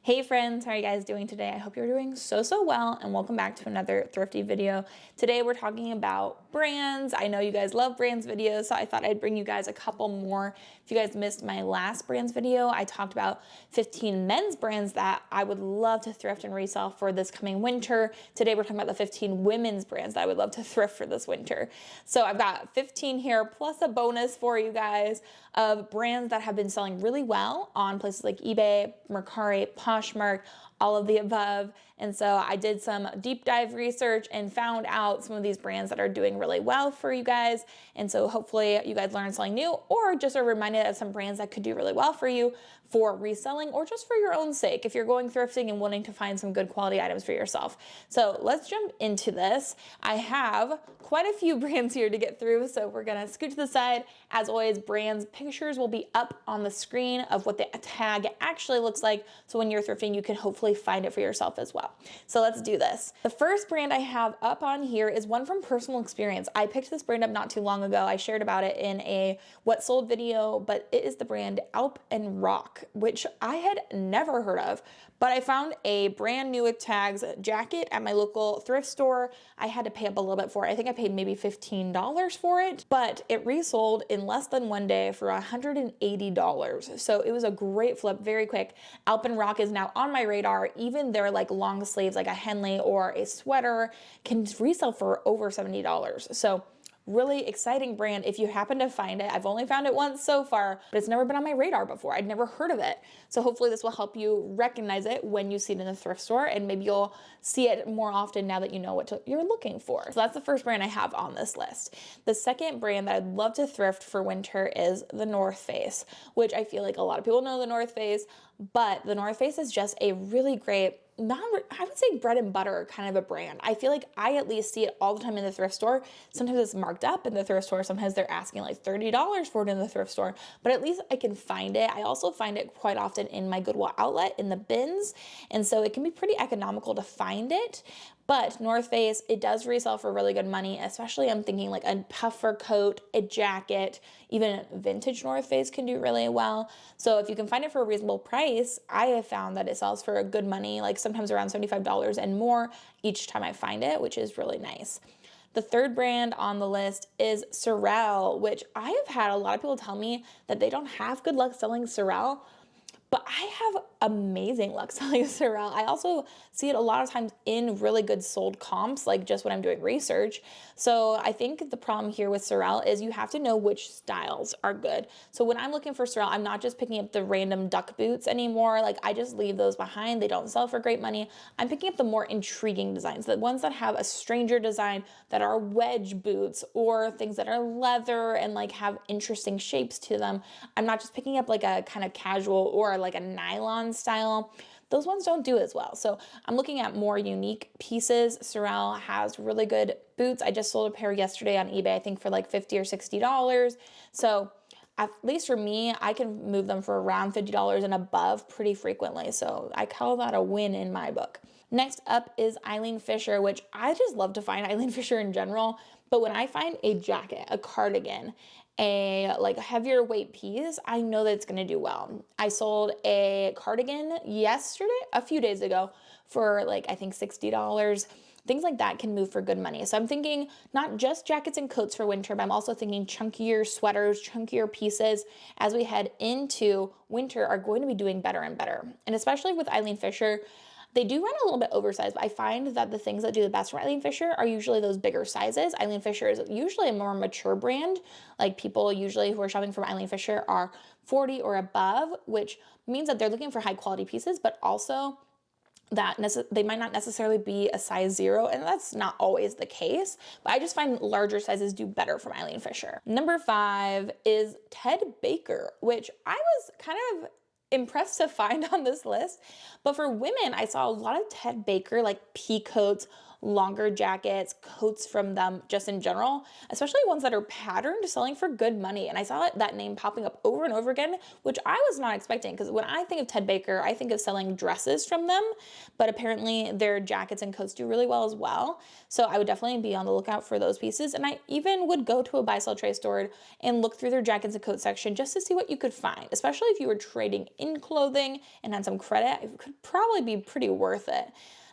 Hey friends, how are you guys doing today? I hope you're doing so well, and welcome back to another thrifty video. Today we're talking about brands. I know you guys love brands videos, so I thought I'd bring you guys a couple more. If you guys missed my last brands video, I talked about 15 men's brands that I would love to thrift and resell for this coming winter. Today we're talking about the 15 women's brands that I would love to thrift for this winter. So I've got 15 here plus a bonus for you guys of brands that have been selling really well on places like eBay, Mercari, Poshmark, all of the above. And so I did some deep dive research and found out some of these brands that are doing really well for you guys. And so hopefully you guys learned something new, or just are reminded of some brands that could do really well for you for reselling or just for your own sake if you're going thrifting and wanting to find some good quality items for yourself. So let's jump into this. I have quite a few brands here to get through, so we're gonna scoot to the side. As always, brands pictures will be up on the screen of what the tag actually looks like, so when you're thrifting you can hopefully find it for yourself as well. So let's do this. The first brand I have up on here is one from personal experience. I picked this brand up not too long ago. I shared about it in a what sold video, but it is the brand Alp and Rock, which I had never heard of, but I found a brand new with tags jacket at my local thrift store. I had to pay up a little bit for it. I think I paid maybe $15 for it, but it resold in less than one day for $180. So it was a great flip, very quick. Alp and Rock is now on my radar. Even their like long sleeves, like a Henley or a sweater, can resell for over $70. So really exciting brand if you happen to find it. I've only found it once so far, but it's never been on my radar before. I'd never heard of it. So hopefully this will help you recognize it when you see it in the thrift store, and maybe you'll see it more often now that you know what you're looking for. So that's the first brand I have on this list. The second brand that I'd love to thrift for winter is the North Face, which I feel like a lot of people know the North Face, but the North Face is just a really great, I would say bread and butter kind of a brand. I feel like I at least see it all the time in the thrift store. Sometimes it's marked up in the thrift store. Sometimes they're asking like $30 for it in the thrift store, but at least I can find it. I also find it quite often in my Goodwill outlet in the bins. And so it can be pretty economical to find it. But North Face, it does resell for really good money, especially I'm thinking like a puffer coat, a jacket, even vintage North Face can do really well. So if you can find it for a reasonable price, I have found that it sells for a good money, like sometimes around $75 and more each time I find it, which is really nice. The third brand on the list is Resell, which I have had a lot of people tell me that they don't have good luck selling Resell, but I have amazing luck selling Resell. I also see it a lot of times in really good sold comps, like just when I'm doing research. So I think the problem here with Resell is you have to know which styles are good. So when I'm looking for Resell, I'm not just picking up the random duck boots anymore. Like I just leave those behind. They don't sell for great money. I'm picking up the more intriguing designs, the ones that have a stranger design, that are wedge boots or things that are leather and like have interesting shapes to them. I'm not just picking up like a kind of casual or like a nylon style. Those ones don't do as well. So I'm looking at more unique pieces. Resell has really good boots. I just sold a pair yesterday on eBay, I think for like $50 or $60. So at least for me, I can move them for around $50 and above pretty frequently. So I call that a win in my book. Next up is Eileen Fisher, which I just love to find Eileen Fisher in general. But when I find a jacket, a cardigan, a like heavier weight piece, I know that it's gonna do well. I sold a cardigan yesterday, a few days ago, for like I think $60. Things like that can move for good money. So I'm thinking not just jackets and coats for winter, but I'm also thinking chunkier sweaters, chunkier pieces as we head into winter are going to be doing better and better. And especially with Eileen Fisher, they do run a little bit oversized, but I find that the things that do the best for Eileen Fisher are usually those bigger sizes. Eileen Fisher is usually a more mature brand. Like people usually who are shopping from Eileen Fisher are 40 or above, which means that they're looking for high quality pieces, but also that they might not necessarily be a size 0, and that's not always the case, but I just find larger sizes do better from Eileen Fisher. Number 5 is Ted Baker, which I was kind of impressed to find on this list. But for women, I saw a lot of Ted Baker like pea coats, longer jackets, coats from them just in general, especially ones that are patterned, selling for good money. And I saw that name popping up over and over again, which I was not expecting, because when I think of Ted Baker, I think of selling dresses from them, but apparently their jackets and coats do really well as well. So I would definitely be on the lookout for those pieces. And I even would go to a buy sell trade store and look through their jackets and coat section just to see what you could find, especially if you were trading in clothing and had some credit. It could probably be pretty worth it.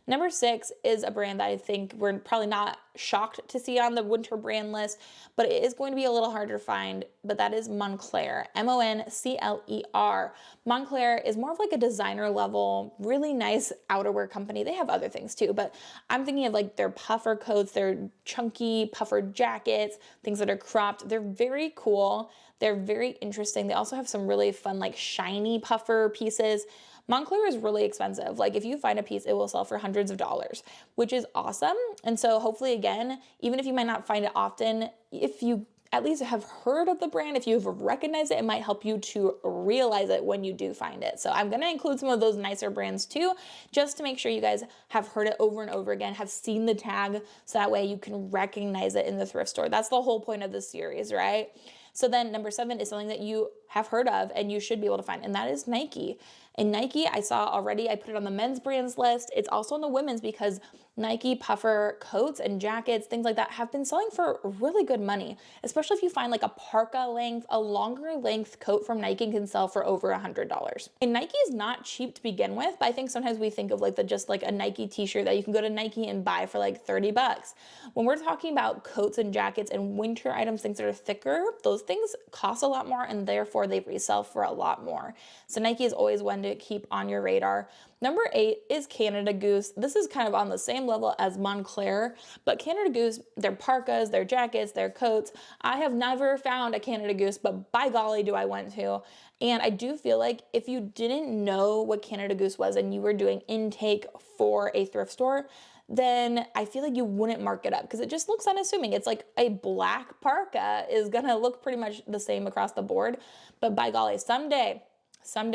Number 6 is a brand that I think we're probably not shocked to see on the winter brand list, but it is going to be a little harder to find, but that is Moncler, Moncler. Moncler is more of like a designer level, really nice outerwear company. They have other things too, but I'm thinking of like their puffer coats, their chunky puffer jackets, things that are cropped. They're very cool. They're very interesting. They also have some really fun, like shiny puffer pieces. Moncler is really expensive. Like if you find a piece, it will sell for hundreds of dollars, which is awesome. And so hopefully, again, even if you might not find it often, if you at least have heard of the brand, if you've recognized it, it might help you to realize it when you do find it. So I'm going to include some of those nicer brands too, just to make sure you guys have heard it over and over again, have seen the tag, so that way you can recognize it in the thrift store. That's the whole point of this series, right? So then number 7 is something that you have heard of and you should be able to find, and that is Nike. And Nike, I saw already, I put it on the men's brands list. It's also on the women's, because Nike puffer coats and jackets, things like that, have been selling for really good money, especially if you find like a parka length, a longer length coat from Nike can sell for over $100. And Nike is not cheap to begin with, but I think sometimes we think of like just like a Nike t-shirt that you can go to Nike and buy for like 30 bucks. When we're talking about coats and jackets and winter items, things that are thicker, those things cost a lot more, and therefore they resell for a lot more. So Nike is always one to keep on your radar. Number 8 is Canada Goose. This is kind of on the same level as Moncler, but Canada Goose, their parkas, their jackets, their coats, I have never found a Canada Goose, but by golly do I want to. And I do feel like if you didn't know what Canada Goose was and you were doing intake for a thrift store, then I feel like you wouldn't mark it up, because it just looks unassuming. It's like a black parka is gonna look pretty much the same across the board, but by golly, someday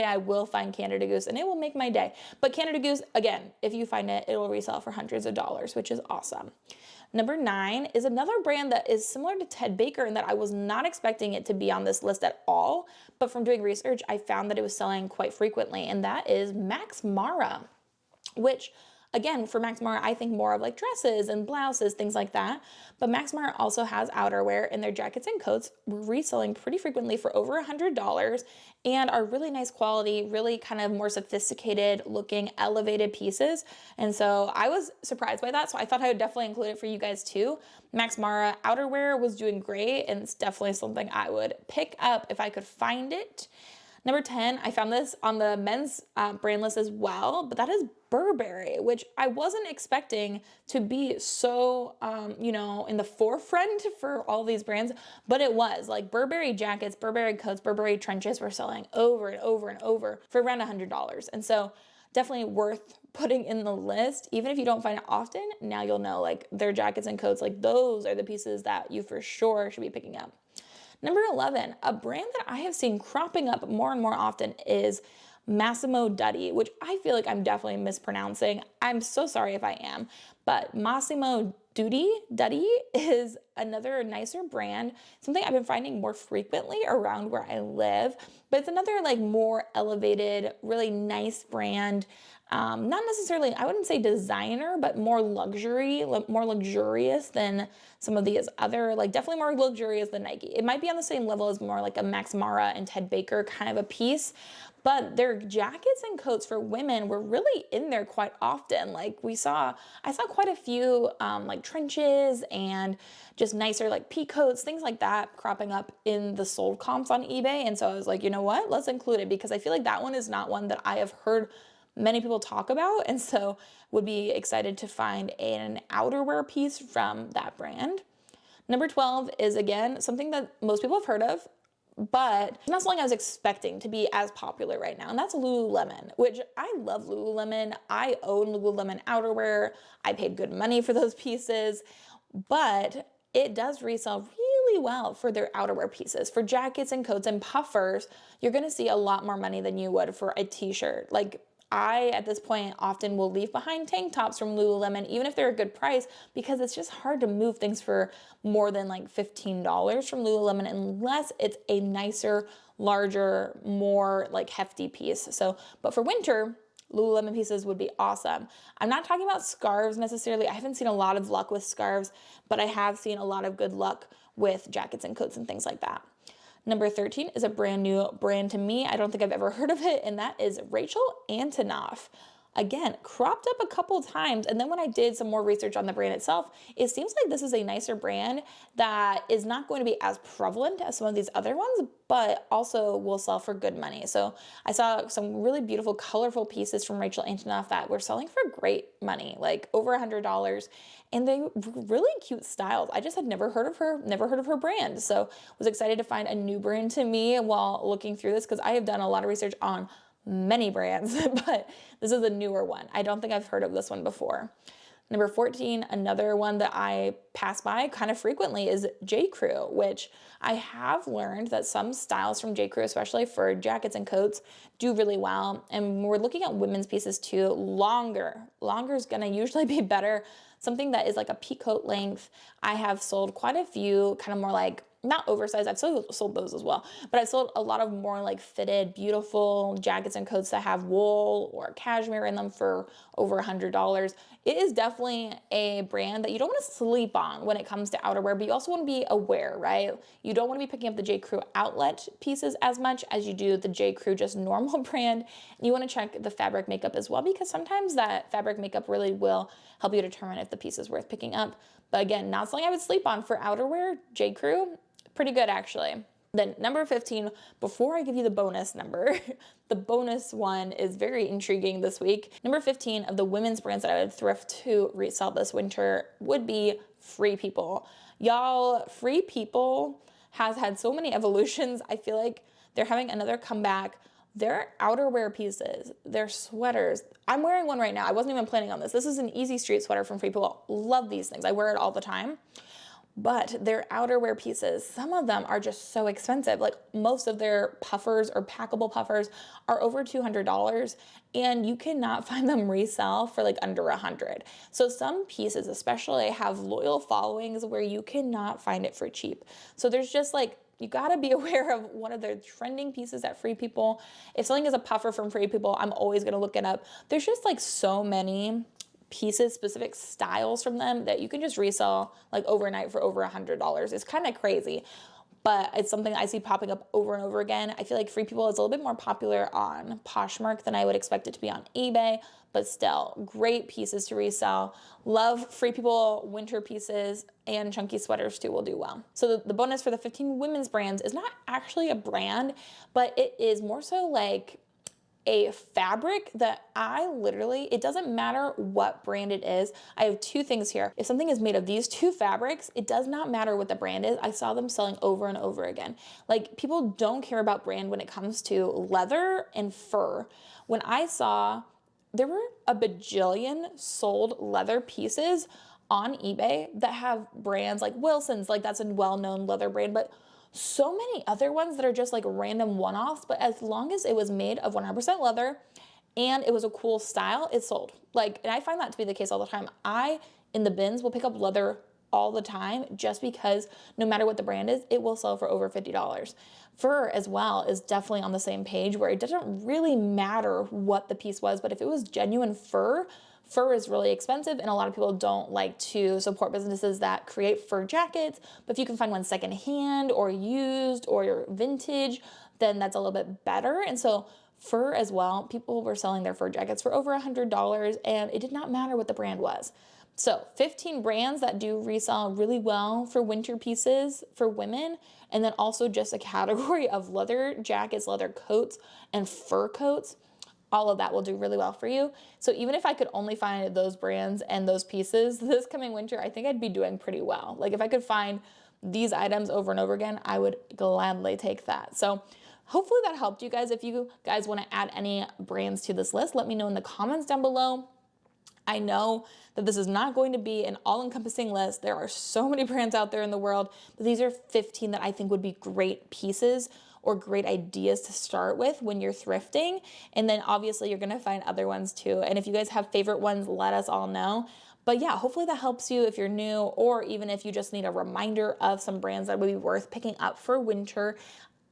I will find Canada Goose and it will make my day. But Canada Goose, again, if you find it, it will resell for hundreds of dollars, which is awesome. Number 9 is another brand that is similar to Ted Baker in that I was not expecting it to be on this list at all, but from doing research, I found that it was selling quite frequently, and that is Max Mara, which again, for Max Mara, I think more of like dresses and blouses, things like that. But Max Mara also has outerwear, and their jackets and coats were reselling pretty frequently for over $100 and are really nice quality, really kind of more sophisticated looking, elevated pieces. And so I was surprised by that. So I thought I would definitely include it for you guys too. Max Mara outerwear was doing great, and it's definitely something I would pick up if I could find it. Number 10, I found this on the men's brand list as well, but that is Burberry, which I wasn't expecting to be so, in the forefront for all these brands, but it was. Like Burberry jackets, Burberry coats, Burberry trenches were selling over and over and over for around $100. And so definitely worth putting in the list. Even if you don't find it often, now you'll know like their jackets and coats, like those are the pieces that you for sure should be picking up. Number 11, a brand that I have seen cropping up more and more often is Massimo Dutti, which I feel like I'm definitely mispronouncing. I'm so sorry if I am, but Massimo Dutti is another nicer brand, something I've been finding more frequently around where I live, but it's another like more elevated, really nice brand. Not necessarily, I wouldn't say designer, but more more luxurious than some of these other, like definitely more luxurious than Nike. It might be on the same level as more like a Max Mara and Ted Baker kind of a piece, but their jackets and coats for women were really in there quite often. Like I saw quite a few like trenches and just nicer like pea coats, things like that cropping up in the sold comps on eBay. And so I was like, you know what, let's include it, because I feel like that one is not one that I have heard many people talk about, and so would be excited to find an outerwear piece from that brand. Number 12 is again something that most people have heard of, but not something I was expecting to be as popular right now, and that's Lululemon, which I love Lululemon. I own Lululemon outerwear. I paid good money for those pieces, but it does resell really well for their outerwear pieces. For jackets and coats and puffers, you're gonna see a lot more money than you would for a t-shirt. Like I, at this point, often will leave behind tank tops from Lululemon, even if they're a good price, because it's just hard to move things for more than like $15 from Lululemon unless it's a nicer, larger, more like hefty piece. So, but for winter, Lululemon pieces would be awesome. I'm not talking about scarves necessarily. I haven't seen a lot of luck with scarves, but I have seen a lot of good luck with jackets and coats and things like that. Number 13 is a brand new brand to me. I don't think I've ever heard of it, and that is Rachel Antonoff. Again, cropped up a couple times, and then when I did some more research on the brand itself, it seems like this is a nicer brand that is not going to be as prevalent as some of these other ones, but also will sell for good money. So I saw some really beautiful, colorful pieces from Rachel Antonoff that were selling for great money, like over $100, and they were really cute styles. I just had never heard of her brand. So was excited to find a new brand to me while looking through this, because I have done a lot of research on many brands, but this is a newer one. I don't think I've heard of this one before. Number 14, another one that I pass by kind of frequently is J.Crew, which I have learned that some styles from J.Crew, especially for jackets and coats, do really well. And we're looking at women's pieces too. Longer is gonna usually be better. Something that is like a peacoat length. I have sold quite a few kind of more like, not oversized, I've sold those as well, but I've sold a lot of more like fitted, beautiful jackets and coats that have wool or cashmere in them for over $100. It is definitely a brand that you don't want to sleep on when it comes to outerwear, but you also want to be aware, right? You don't want to be picking up the J.Crew outlet pieces as much as you do the J.Crew just normal brand. And you want to check the fabric makeup as well, because sometimes that fabric makeup really will help you determine if the piece is worth picking up. But again, not something I would sleep on for outerwear. J.Crew, pretty good actually. Then number 15, before I give you the bonus number, the bonus one is very intriguing this week. Number 15 of the women's brands that I would thrift to resell this winter would be Free People. Y'all, Free People has had so many evolutions. I feel like they're having another comeback. Their outerwear pieces, their sweaters. I'm wearing one right now. I wasn't even planning on this. This is an Easy Street sweater from Free People. Love these things. I wear it all the time. But their outerwear pieces, some of them are just so expensive. Like most of their puffers or packable puffers are over $200, and you cannot find them resell for like under $100. So some pieces especially have loyal followings where you cannot find it for cheap. So there's just like, you gotta be aware of one of their trending pieces at Free People. If something is a puffer from Free People, I'm always gonna look it up. There's just like so many pieces, specific styles from them that you can just resell like overnight for over $100. It's kind of crazy, but it's something I see popping up over and over again. I feel like Free People is a little bit more popular on Poshmark than I would expect it to be on eBay, but still great pieces to resell. Love Free People winter pieces, and chunky sweaters too will do well. So the bonus for the 15 women's brands is not actually a brand, but it is more so like a fabric that I literally, it doesn't matter what brand it is. I have two things here. If something is made of these two fabrics, it does not matter what the brand is. I saw them selling over and over again. Like, people don't care about brand when it comes to leather and fur. When I saw, there were a bajillion sold leather pieces on eBay that have brands like Wilson's, like that's a well-known leather brand, but so many other ones that are just like random one-offs. But as long as it was made of 100% leather and it was a cool style, it sold. Like, and I find that to be the case all the time. I, in the bins, will pick up leather all the time just because no matter what the brand is, it will sell for over $50. Fur as well is definitely on the same page, where it doesn't really matter what the piece was, but if it was genuine fur, fur is really expensive, and a lot of people don't like to support businesses that create fur jackets. But if you can find one secondhand or used or vintage, then that's a little bit better. And so fur as well, people were selling their fur jackets for over $100, and it did not matter what the brand was. So 15 brands that do resell really well for winter pieces for women, and then also just a category of leather jackets, leather coats, and fur coats. All of that will do really well for you. So even if I could only find those brands and those pieces this coming winter, I think I'd be doing pretty well. Like, if I could find these items over and over again, I would gladly take that. So hopefully that helped you guys. If you guys want to add any brands to this list, let me know in the comments down below. I know that this is not going to be an all-encompassing list. There are so many brands out there in the world, but these are 15 that I think would be great pieces or great ideas to start with when you're thrifting. And then obviously you're gonna find other ones too. And if you guys have favorite ones, let us all know. But yeah, hopefully that helps you if you're new, or even if you just need a reminder of some brands that would be worth picking up for winter.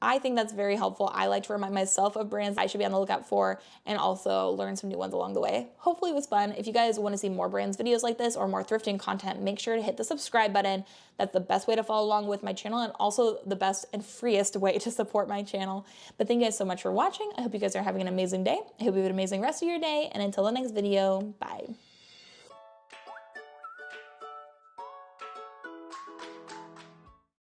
I think that's very helpful. I like to remind myself of brands I should be on the lookout for, and also learn some new ones along the way. Hopefully it was fun. If you guys want to see more brands videos like this or more thrifting content, make sure to hit the subscribe button. That's the best way to follow along with my channel, and also the best and freest way to support my channel. But thank you guys so much for watching. I hope you guys are having an amazing day. I hope you have an amazing rest of your day, and until the next video, bye.